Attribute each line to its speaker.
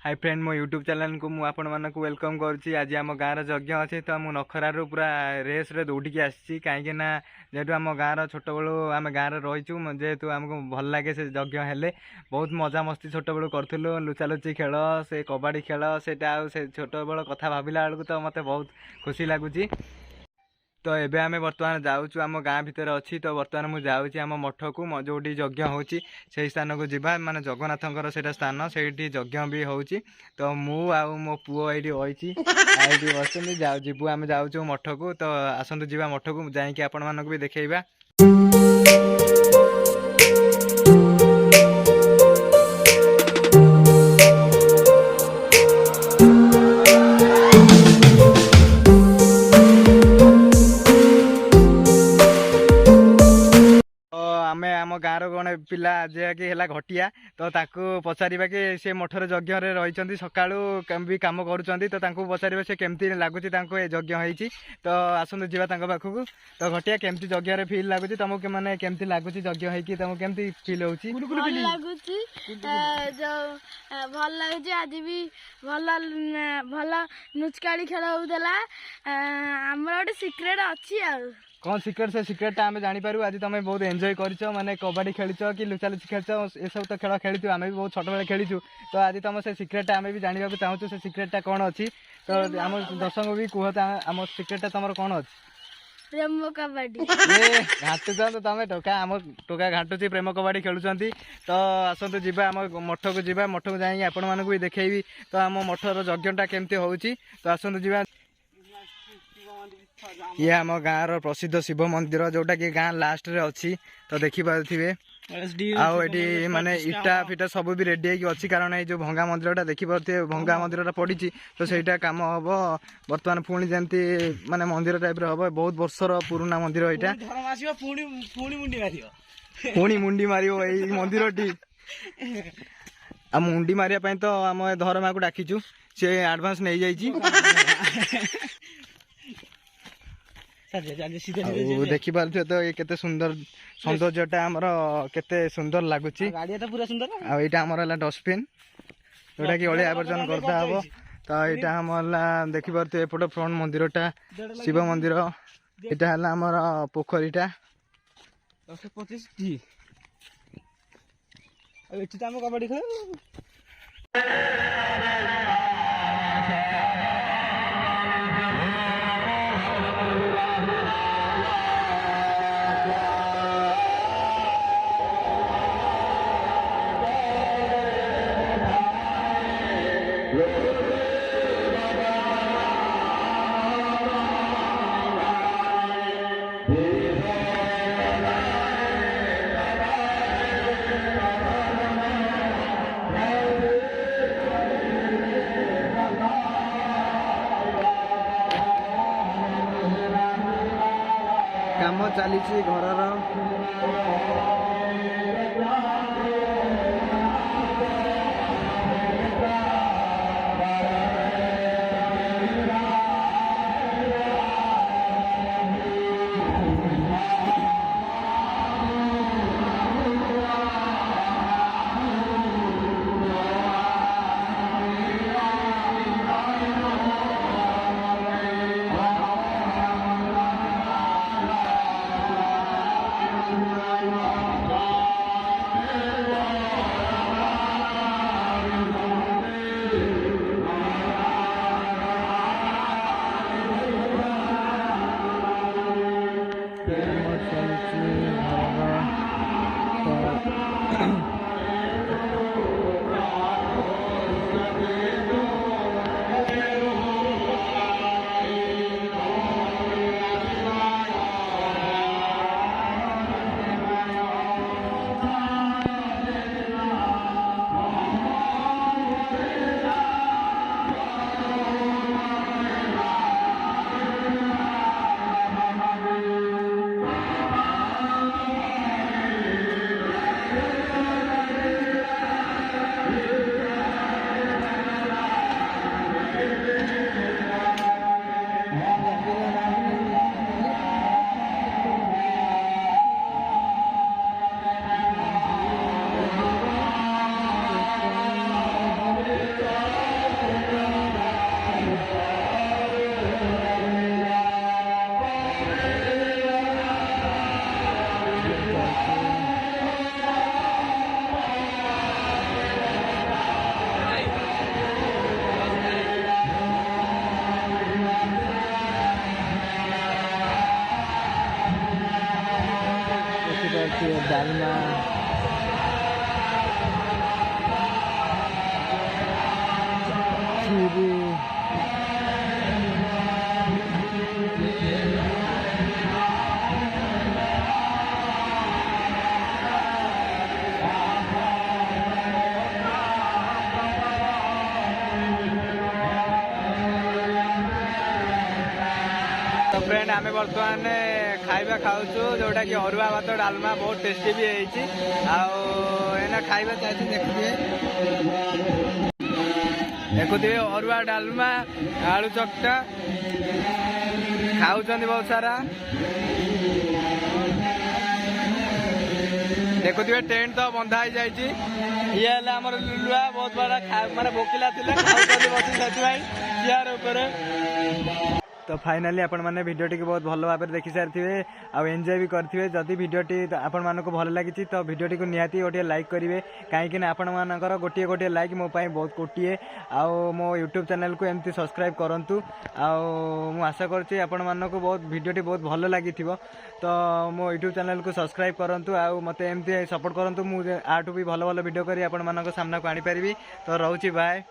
Speaker 1: Hi friend मो YouTube channel को मु आपण मानक वेलकम करुच्ची। आज आम गाँव यज्ञ अच्छे तो मु नखरारू पूरा रेस रे दौड़िकी आसी कहीं जेहेतु आम गाँव छोट बड़ू आम गाँव रहीचु जेहेतु आमको भल लगे से यज्ञ हेले बहुत मजा मस्ती छोट बड़ू करूँ लुचालुची खेल से कबाड़ी खेल से छोट बड़ कथा भाविला बेलू तो मत बहुत खुशी लगुच। तो एबे आमे वर्तमान जाऊँ आम गाँ भितर अच्छी तो वर्तमान मुझे जाऊँगी आम मठ को जो यज्ञ होची से स्थान को जीवा माने जगन्नाथंकर से स्थान से यज्ञ भी होची। तो मु आउ मो पुओ ये रही बस जीवु आम जाऊँ मठ को। तो आसतु जीवा मठ को जाकि आपण मानक भी देखा। आम गाँव गणे पिला जे कि है घटिया तो पचार कि सी मठर यज्ञ रही सका भी कम कर तो पचार से केमती लगुच यज्ञ होती। तो आसतु जीवा पाखक। तो घटिया केमती यज्ञ फिल लगुच तुमको मैंने केमती लगुच यज्ञ होती तुमको केमती फिल हो
Speaker 2: भल लगुच आज भी भल भल नुचकाड़ी खेल होता आमर गोटे सिक्रेट अच्छी आ
Speaker 1: कौन सिक्रेट से सिक्रेट आम जापर आज तुम बहुत एंजॉय कर माने कबाड़ी खेलीच कि लुचालुची खेल ये सब तो खेल खेली आम भी बहुत छोट बेले खेलीचु। तो आज तुम से सिक्रेट आम भी जानवा चाहूँ से सिक्रेटा कौन अच्छी तो आम दर्शक भी कहत आम सिक्रेटा तुम कौन अच्छी
Speaker 2: प्रेम कबाड़ी
Speaker 1: घाटुच तो तुम टोका आम टोका घाटुची प्रेम कबाड़ी खेलुंट। तो आसतु जीवा आम मठ को जीवा मठ को जाकि आपण मानक भी देखी तो आम मठर यज्ञटा केमती होची। तो आसतु जीवा ये आम गाँव प्रसिद्ध शिव मंदिर जोटा कि गाँ लास्ट रे अच्छी तो देखिपे आठी माने इटा फिटा सब भी रेडी अच्छी कारण ये जो भंगा मंदिरटा देखिपे भंगा मंदिरटा पड़ी तो सहीटा कम हम बर्तमान पुणी जमती माने मंदिर टाइप हम बहुत वर्षर पुराना मंदिर यहाँ पुणी मुंडी मार मंदिर टी आ मुंडी मारे तो आम धर्मा को डाकीचु सी आडभांस नहीं जाइए देखी पारे तो ये केते सुंदर सौंदर्यटा आमर केते सुंदर लगुच पूरा सुंदर आईटा आमर डस्टबिन जोटा कि अलिया आवर्जन करता हम। तो यहाँ आम देखी पारे एपट फ्रंट मंदिरटा शिव मंदिर यहाँ है आमर पोखरीटा
Speaker 3: 125 कबाड़ी खेल
Speaker 1: काम चली घर देखिए डालमा खीरी तो फ्रेंड आम बर्तमान खाइबा खाऊचु जोटा कि अरुआ भात डालमा बहुत टेस्टी भी होती आना खाइबा चाहिए देखुए अरुआ डालमा आलू चकटा खाऊं बहुत सारा देखुए टेंट तो बंधा हो जाए ये आमर लुलुआ बहुत बड़ा माने भोकिला बस चेयर उपर तो फाइनाली आपण मैंने भिडियोटी बहुत भल भाव देखी सारी आउ एंजॉय भी करेंगे जदि भिडियोटी आपण मानक भल लगी तो भिडियोटी को निहाती गोटे लाइक करेंगे कहीं आपण मानकर गोटे गोटे लाइक मो बहुत कोटिए आउ मो यूट्यूब चैनल को एमती सब्सक्राइब करूँ आउ आशा करुँच आपण मानक बहुत भिडियोटी बहुत भल लगी तो मो यूट्यूब चैनल को सब्सक्राइब करूँ आउ मत एमती सपोर्ट करूँ मुझे आठू भी भल भल भिडियो कर आपण मानक सामना को आनी पारिबी तो रोची बाय।